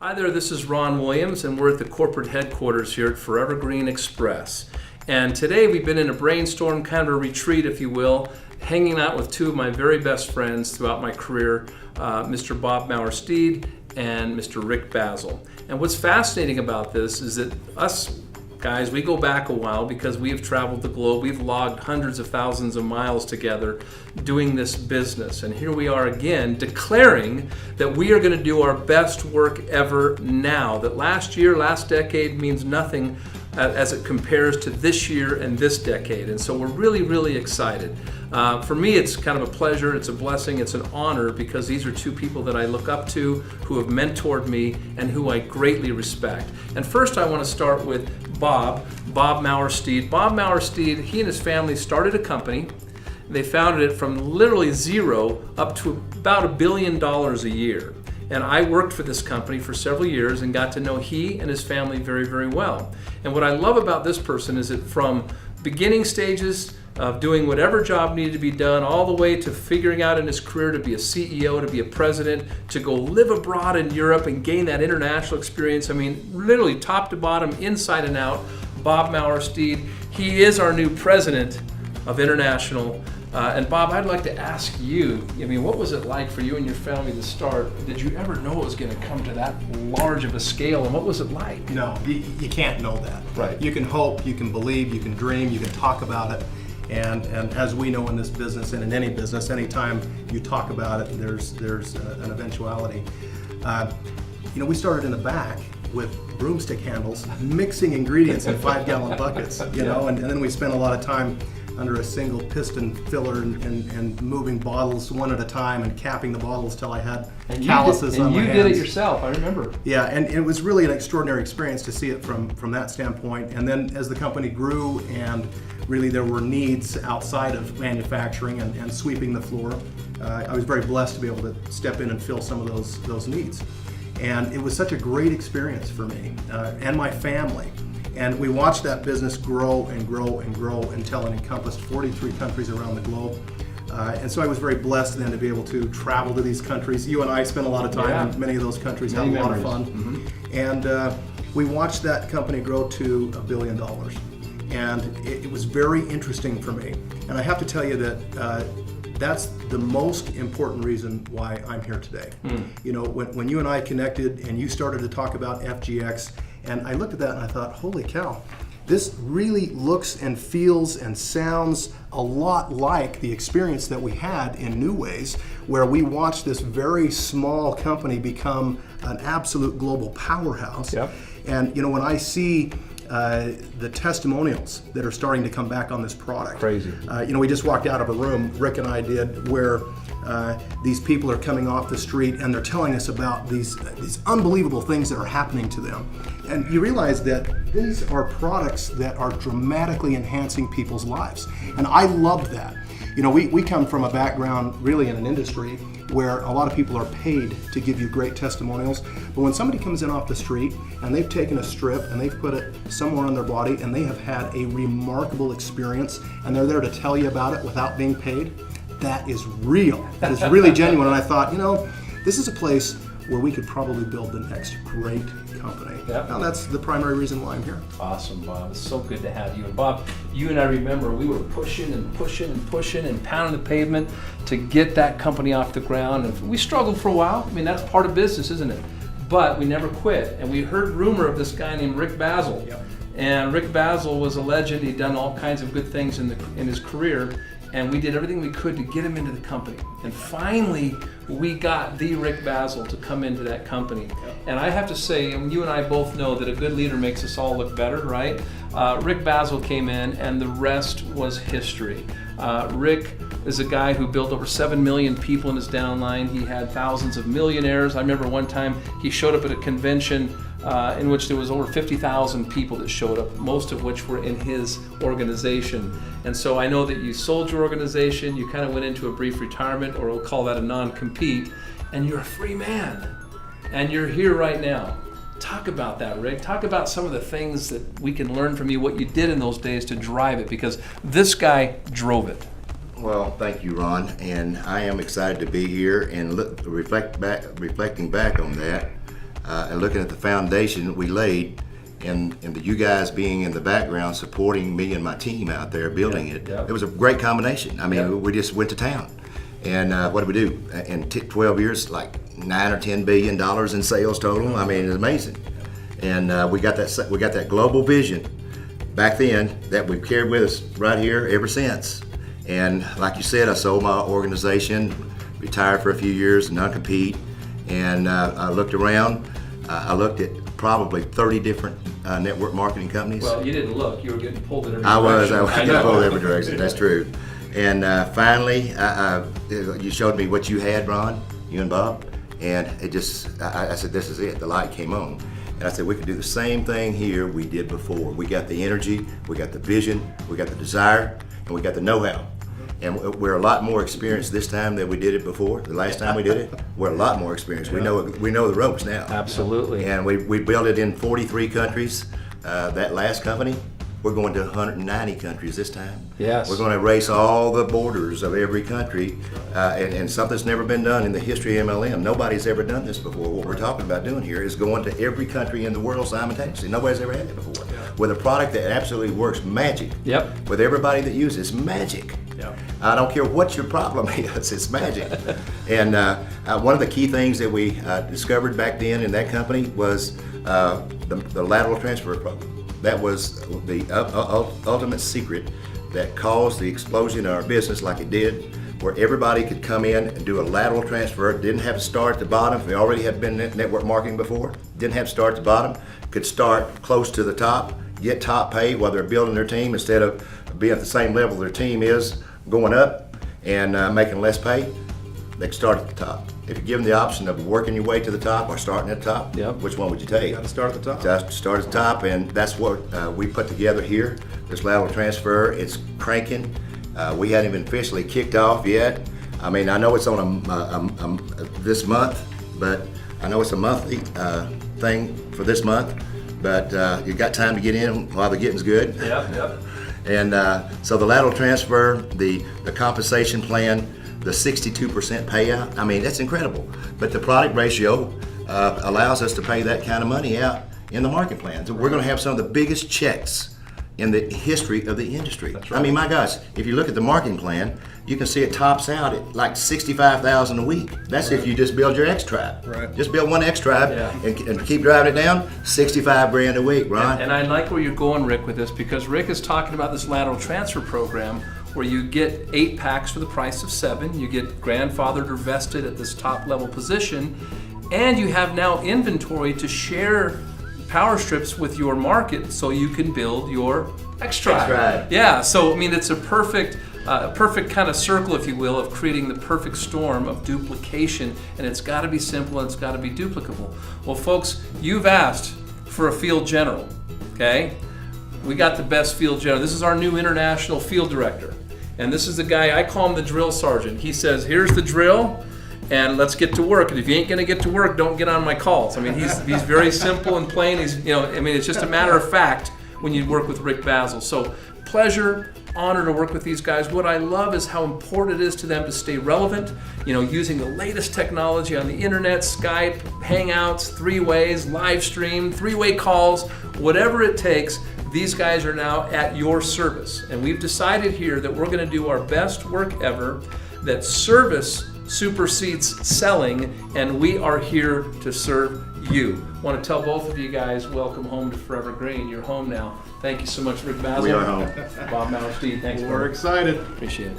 Hi there, this is Ron Williams, and we're at the corporate headquarters here at Forever Green Express. And today we've been in a brainstorm, kind of a retreat, if you will, hanging out with two of my very best friends throughout my career, Mr. Bob Mower Steed and Mr. Rick Bazzill. And what's fascinating about this is that us guys, we go back a while because we have traveled the globe. We've logged hundreds of thousands of miles together doing this business. And here we are again declaring that we are going to do our best work ever now. That last year, last decade means nothing as it compares to this year and this decade. And so we're really, really excited. For me, it's kind of a pleasure, it's a blessing, it's an honor because these are two people that I look up to, who have mentored me, and who I greatly respect. And first I want to start with Bob Mower Steed. Bob Mower Steed, he and his family started a company. They founded it from literally zero up to about $1 billion a year. And I worked for this company for several years and got to know he and his family very, very well. And what I love about this person is that from beginning stages of doing whatever job needed to be done, all the way to figuring out in his career to be a CEO, to be a president, to go live abroad in Europe and gain that international experience. I mean, literally top to bottom, inside and out, Bob Mower Steed. He is our new president of International. And Bob, I'd like to ask you, I mean, what was it like for you and your family to start? Did you ever know it was going to come to that large of a scale, and what was it like? No, you can't know that. Right. You can hope, you can believe, you can dream, you can talk about it. And as we know in this business and in any business, anytime you talk about it, there's an eventuality. We started in the back with broomstick handles, mixing ingredients in 5-gallon buckets, know, and then we spent a lot of time under a single piston filler and moving bottles one at a time and capping the bottles till I had calluses on my hands. And you did it yourself, I remember. Yeah, and it was really an extraordinary experience to see it from that standpoint. And then as the company grew and really there were needs outside of manufacturing and sweeping the floor, I was very blessed to be able to step in and fill some of those needs. And it was such a great experience for me and my family. And we watched that business grow and grow and grow until it encompassed 43 countries around the globe. And so I was very blessed then to be able to travel to these countries. You and I spent a lot of time in many of those countries, had a lot of fun. Mm-hmm. And we watched that company grow to $1 billion. And it was very interesting for me. And I have to tell you that that's the most important reason why I'm here today. When you and I connected and you started to talk about FGX, and I looked at that and I thought, holy cow, this really looks and feels and sounds a lot like the experience that we had in New Ways, where we watched this very small company become an absolute global powerhouse. Yep. And when I see the testimonials that are starting to come back on this product. Crazy. We just walked out of a room, Rick and I did, where these people are coming off the street and they're telling us about these unbelievable things that are happening to them. And you realize that these are products that are dramatically enhancing people's lives. And I love that. We come from a background really in an industry where a lot of people are paid to give you great testimonials. But when somebody comes in off the street and they've taken a strip and they've put it somewhere on their body and they have had a remarkable experience and they're there to tell you about it without being paid, that is real. That is really genuine. And I thought, this is a place where we could probably build the next great company. Yep. Now that's the primary reason why I'm here. Awesome, Bob. It's so good to have you. And Bob, you and I remember we were pushing and pushing and pushing and pounding the pavement to get that company off the ground. And we struggled for a while. I mean, that's part of business, isn't it? But we never quit. And we heard rumor of this guy named Rick Bazzill. Yep. And Rick Bazzill was a legend. He'd done all kinds of good things in his career. And we did everything we could to get him into the company. And finally, we got the Rick Bazzill to come into that company. And I have to say, and you and I both know that a good leader makes us all look better, right? Rick Bazzill came in, and the rest was history. Rick is a guy who built over 7 million people in his downline. He had thousands of millionaires. I remember one time he showed up at a convention in which there was over 50,000 people that showed up, most of which were in his organization. And so I know that you sold your organization, you kind of went into a brief retirement, or we'll call that a non-compete, and you're a free man. And you're here right now. Talk about that, Rick. Talk about some of the things that we can learn from you, what you did in those days to drive it, because this guy drove it. Well, thank you, Ron, and I am excited to be here and reflecting back on that. and looking at the foundation we laid, and you guys being in the background supporting me and my team out there building it, it was a great combination. I mean, we just went to town. And what did we do? In 12 years, like $9 or $10 billion in sales total. I mean, it's amazing. And we got that global vision back then that we've carried with us right here ever since. And like you said, I sold my organization, retired for a few years, non-compete, and I looked around. I looked at probably 30 different network marketing companies. Well, you didn't look. You were getting pulled in every I was direction. getting pulled in every direction. That's true. And finally, you showed me what you had, Ron, you and Bob, and it just, I said, this is it. The light came on. And I said, we could do the same thing here we did before. We got the energy, we got the vision, we got the desire, and we got the know-how. And we're a lot more experienced this time than we did it before. The last time we did it, we're a lot more experienced. We know the ropes now. Absolutely. And we built it in 43 countries. That last company, we're going to 190 countries this time. Yes. We're going to erase all the borders of every country, and something's never been done in the history of MLM. Nobody's ever done this before. What we're talking about doing here is going to every country in the world simultaneously. Nobody's ever had it before. With a product that absolutely works magic. Yep. With everybody that uses it, it's magic. Yep. I don't care what your problem is, it's magic. And one of the key things that we discovered back then in that company was the lateral transfer program. That was the ultimate secret that caused the explosion in our business like it did, where everybody could come in and do a lateral transfer, didn't have to start at the bottom. If they already had been in network marketing before, didn't have to start at the bottom, could start close to the top, get top pay while they're building their team instead of being at the same level their team is, going up and making less pay. They can start at the top. If you're given the option of working your way to the top or starting at the top, which one would you take? You got to start at the top. Just start at the top, and that's what we put together here. This lateral transfer, it's cranking. We hadn't even officially kicked off yet. I mean, I know it's on this month, but I know it's a monthly thing for this month. But you got time to get in while the getting's good. Yep. And so the lateral transfer, the compensation plan, the 62% payout, I mean, that's incredible. But the product ratio allows us to pay that kind of money out in the market plan. So we're going to have some of the biggest checks in the history of the industry. That's right. I mean, my gosh, if you look at the marketing plan, you can see it tops out at like $65,000 a week. That's if you just build your X Tribe. Right. Just build one X Tribe and keep driving it down, 65 grand a week, Ron. And I like where you're going, Rick, with this, because Rick is talking about this lateral transfer program where you get 8 packs for the price of 7. You get grandfathered or vested at this top level position, and you have now inventory to share power strips with your market so you can build your X-Tribe. Yeah, so I mean, it's a perfect kind of circle, if you will, of creating the perfect storm of duplication, and it's got to be simple and it's got to be duplicable. Well, folks, you've asked for a field general, okay? We got the best field general. This is our new international field director, and this is the guy, I call him the drill sergeant. He says, here's the drill, and let's get to work. And if you ain't gonna get to work, don't get on my calls. I mean, he's very simple and plain. It's just a matter of fact when you work with Rick Bazzill. So pleasure, honor to work with these guys. What I love is how important it is to them to stay relevant, using the latest technology on the internet, Skype, Hangouts, 3-ways, live stream, 3-way calls, whatever it takes. These guys are now at your service. And we've decided here that we're gonna do our best work ever, that service supersedes selling, and we are here to serve you. I want to tell both of you guys, welcome home to Forever Green. You're home now. Thank you so much, Rick Bazzill. We are home. Bob Mower, Steed, thanks. We're excited. Appreciate it.